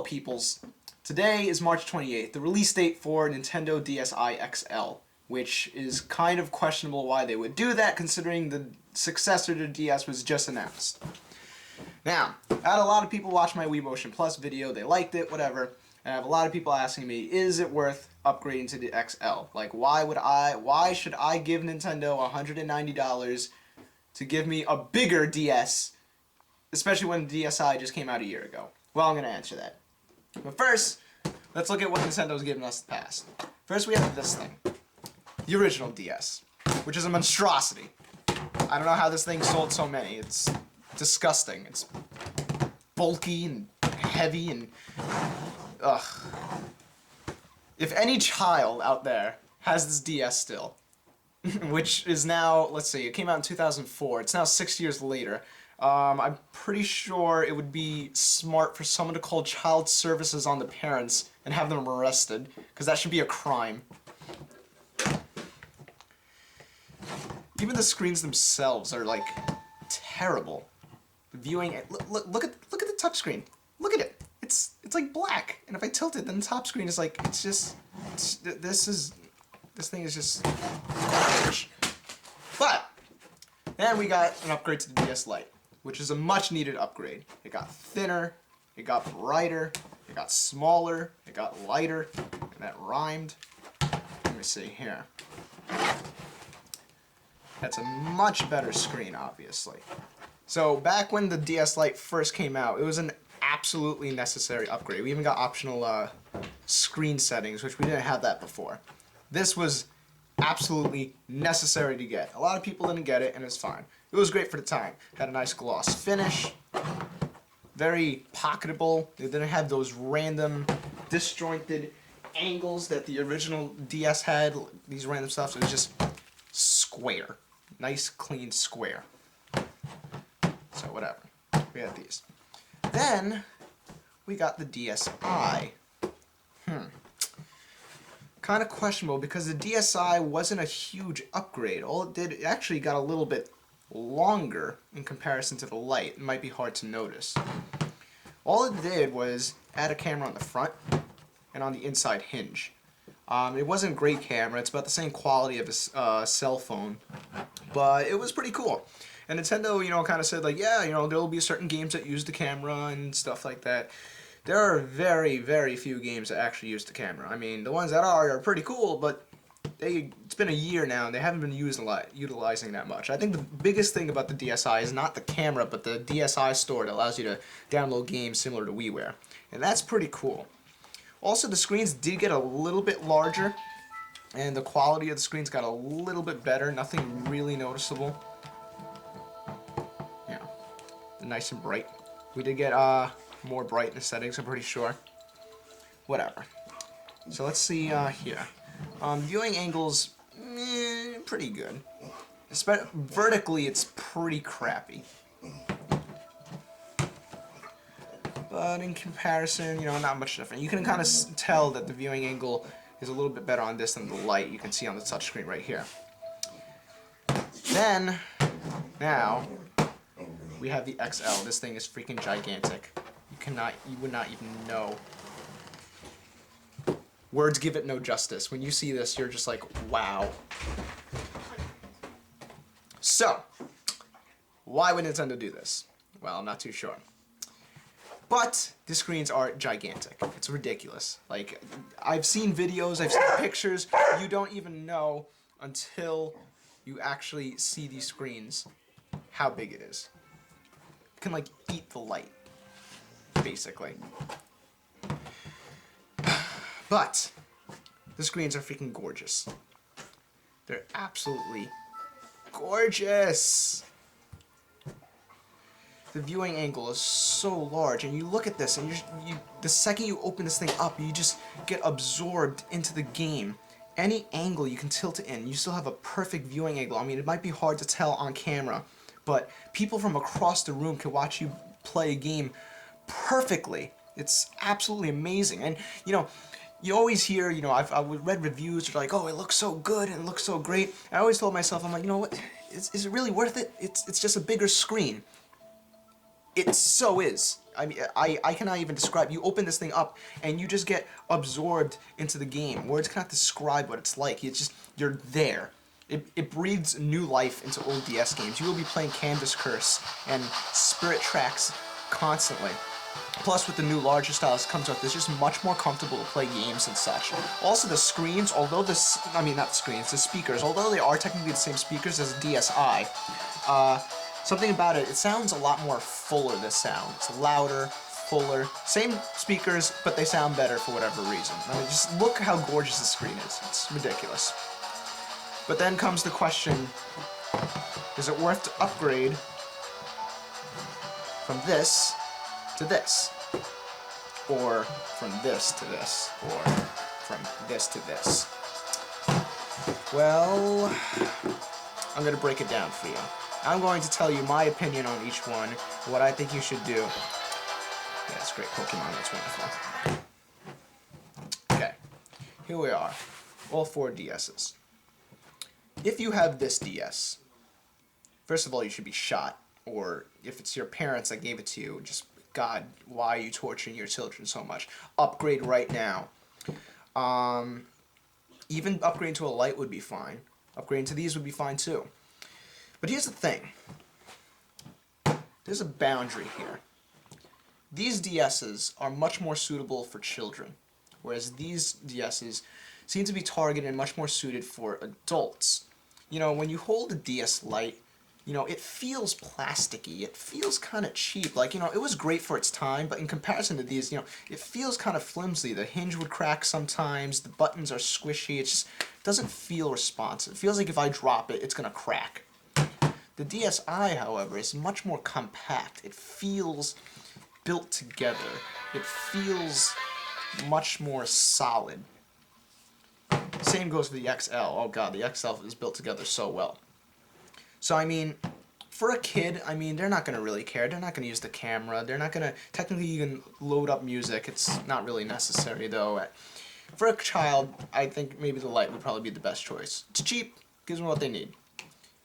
peoples. Today is March 28th, the release date for Nintendo DSi XL, which is kind of questionable why they would do that considering the successor to DS was just announced. Now, I had a lot of people watch my Wii Motion Plus video, they liked it, whatever, and I have a lot of people asking me, is it worth upgrading to the XL? Like, why should I give Nintendo $190 to give me a bigger DS, especially when the DSi just came out a year ago? Well, I'm going to answer that. But first, let's look at what Nintendo's given us in the past. First, we have this thing. The original DS, which is a monstrosity. I don't know how this thing sold so many. It's disgusting. It's bulky and heavy and... ugh. If any child out there has this DS still, which is now, let's see, it came out in 2004. It's now 6 years later. I'm pretty sure it would be smart for someone to call child services on the parents and have them arrested, because that should be a crime. Even the screens themselves are like terrible. The viewing, look at the touchscreen. Look at it. It's like black, and if I tilt it, then the top screen is like this thing is just garbage. But then we got an upgrade to the DS Lite, which is a much needed upgrade. It got thinner, it got brighter, it got smaller, it got lighter, and that rhymed. Let me see here. That's a much better screen, obviously. So back when the DS Lite first came out, it was an absolutely necessary upgrade. We even got optional screen settings, which we didn't have that before. This was absolutely necessary to get. A lot of people didn't get it, and it's fine. It was great for the time. It had a nice gloss finish, very pocketable. It didn't have those random disjointed angles that the original DS had, these random stuff. So it was just square. Nice, clean square. So whatever. We had these. Then we got the DSi. Kind of questionable because the DSi wasn't a huge upgrade. All it did, it actually got a little bit longer in comparison to the Lite. It might be hard to notice. All it did was add a camera on the front and on the inside hinge. It wasn't a great camera. It's about the same quality of a cell phone, but it was pretty cool. And Nintendo, kind of said like, yeah, there will be certain games that use the camera and stuff like that. There are very, very few games that actually use the camera. I mean, the ones that are pretty cool, but it's been a year now and they haven't been utilizing that much. I think the biggest thing about the DSi is not the camera, but the DSi store that allows you to download games similar to WiiWare. And that's pretty cool. Also, the screens did get a little bit larger, and the quality of the screens got a little bit better. Nothing really noticeable. Yeah, nice and bright. We did get more brightness settings, I'm pretty sure. Whatever. So let's see here. Viewing angles, pretty good. Vertically, it's pretty crappy. But in comparison, not much different. You can kind of tell that the viewing angle is a little bit better on this than the Lite. You can see on the touchscreen right here. Then, now, we have the XL. This thing is freaking gigantic. You would not even know. Words give it no justice. When you see this, you're just like, wow. So, why would Nintendo do this? Well, I'm not too sure. But the screens are gigantic. It's ridiculous. Like, I've seen videos, I've seen pictures. You don't even know until you actually see these screens how big it is. You can, like, eat the light, basically. But the screens are freaking gorgeous. They're absolutely gorgeous. The viewing angle is so large, and you look at this, and the second you open this thing up, you just get absorbed into the game. Any angle you can tilt it in, you still have a perfect viewing angle. I mean, it might be hard to tell on camera, but people from across the room can watch you play a game perfectly. It's absolutely amazing. And, you always hear, I've read reviews that are like, oh, it looks so good and it looks so great. I always told myself, I'm like, you know what, is it really worth it? It's just a bigger screen. It so is. I mean, I cannot even describe. You open this thing up, and you just get absorbed into the game. Words cannot describe what it's like. It's just, you're there. It breathes new life into old DS games. You will be playing Canvas Curse and Spirit Tracks constantly. Plus, with the new larger stylus comes out, it's just much more comfortable to play games and such. Also, the screens, although not the screens, the speakers, although they are technically the same speakers as DSi, something about it, it sounds a lot more fuller, this sound. It's louder, fuller, same speakers, but they sound better for whatever reason. I mean, just look how gorgeous the screen is. It's ridiculous. But then comes the question, is it worth to upgrade from this to this? Or from this to this? Or from this to this? Well, I'm going to break it down for you. I'm going to tell you my opinion on each one, what I think you should do. Yeah, that's great Pokemon, that's wonderful. Okay, here we are. All 4 DSs. If you have this DS, first of all, you should be shot. Or if it's your parents that gave it to you, just, God, why are you torturing your children so much? Upgrade right now. Even upgrading to a Lite would be fine. Upgrading to these would be fine too. But here's the thing. There's a boundary here. These DSs are much more suitable for children, whereas these DSs seem to be targeted and much more suited for adults. You know, when you hold a DS Lite, you know, it feels plasticky. It feels kind of cheap. Like, you know, it was great for its time, but in comparison to these, you know, it feels kind of flimsy. The hinge would crack sometimes. The buttons are squishy. It just doesn't feel responsive. It feels like if I drop it, it's going to crack. The DSi, however, is much more compact. It feels built together. It feels much more solid. Same goes for the XL. Oh god, the XL is built together so well. So, I mean, for a kid, I mean, they're not going to really care. They're not going to use the camera. They're not going to, technically you can load up music. It's not really necessary, though. For a child, I think maybe the Lite would probably be the best choice. It's cheap, gives them what they need.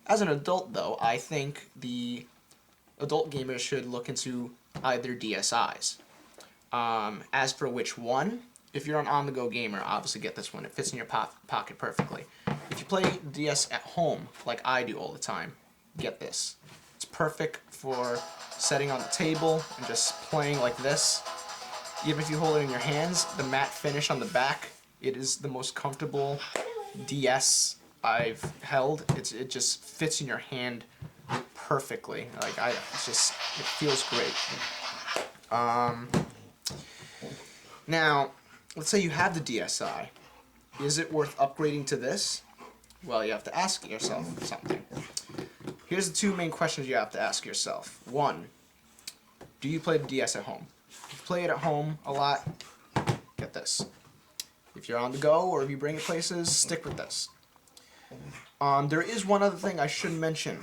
As an adult, though, I think the adult gamers should look into either DSIs. As for which one, if you're an on-the-go gamer, obviously get this one. It fits in your pocket perfectly. If you play DS at home, like I do all the time, get this. It's perfect for setting on the table and just playing like this. Even if you hold it in your hands, the matte finish on the back, it is the most comfortable DS I've held. It just fits in your hand perfectly. Like, it feels great. Now, let's say you have the DSi. Is it worth upgrading to this? Well, you have to ask yourself something. Here's the 2 main questions you have to ask yourself. 1, do you play the DS at home? If you play it at home a lot, get this. If you're on the go or if you bring it places, stick with this. There is one other thing I should mention.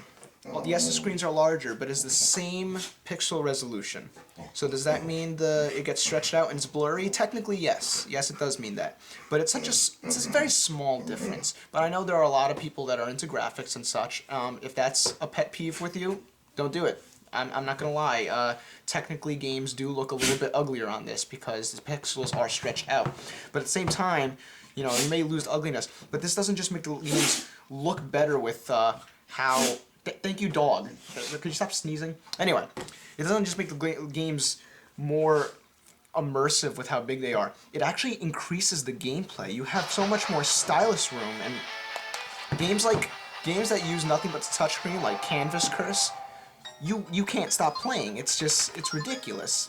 Well, yes, the screens are larger, but it's the same pixel resolution. So does that mean it gets stretched out and it's blurry? Technically, yes. Yes, it does mean that. But it's a very small difference. But I know there are a lot of people that are into graphics and such. If that's a pet peeve with you, don't do it. I'm not going to lie. Technically, games do look a little bit uglier on this because the pixels are stretched out. But at the same time, you know, you may lose ugliness. But this doesn't just make the games look better with how... Thank you, dog. Could you stop sneezing? Anyway, it doesn't just make the games more immersive with how big they are. It actually increases the gameplay. You have so much more stylus room, and games that use nothing but the touchscreen, like Canvas Curse, you can't stop playing. It's ridiculous.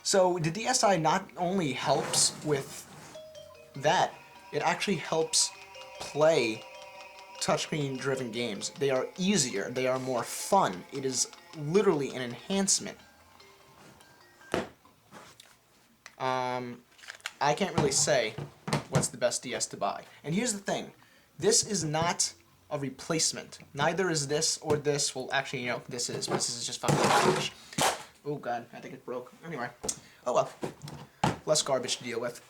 So the DSi not only helps with that, it actually helps play touchscreen driven games. They are easier, they are more fun. It is literally an enhancement. I can't really say what's the best DS to buy. And here's the thing, this is not a replacement. Neither is this or this. Well, actually, you know, this is, but this is just fucking garbage. Oh god, I think it broke. Anyway, oh well, less garbage to deal with.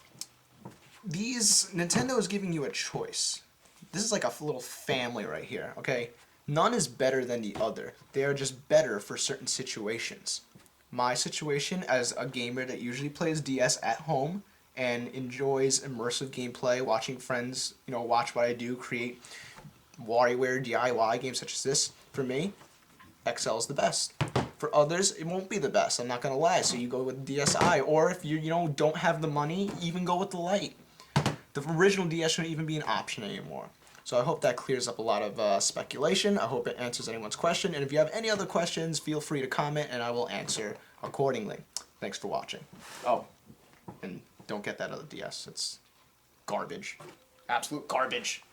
Nintendo is giving you a choice. This is like a little family right here, okay? None is better than the other. They are just better for certain situations. my situation as a gamer that usually plays DS at home and enjoys immersive gameplay, watching friends, watch what I do, create WarioWare DIY games such as this. For me, XL is the best. For others, it won't be the best. I'm not gonna lie. So you go with DSi, or if you don't have the money, even go with the Lite. The original DS shouldn't even be an option anymore. So I hope that clears up a lot of speculation. I hope it answers anyone's question. And if you have any other questions, feel free to comment, and I will answer accordingly. Thanks for watching. Oh, and don't get that other DS. It's garbage. Absolute garbage.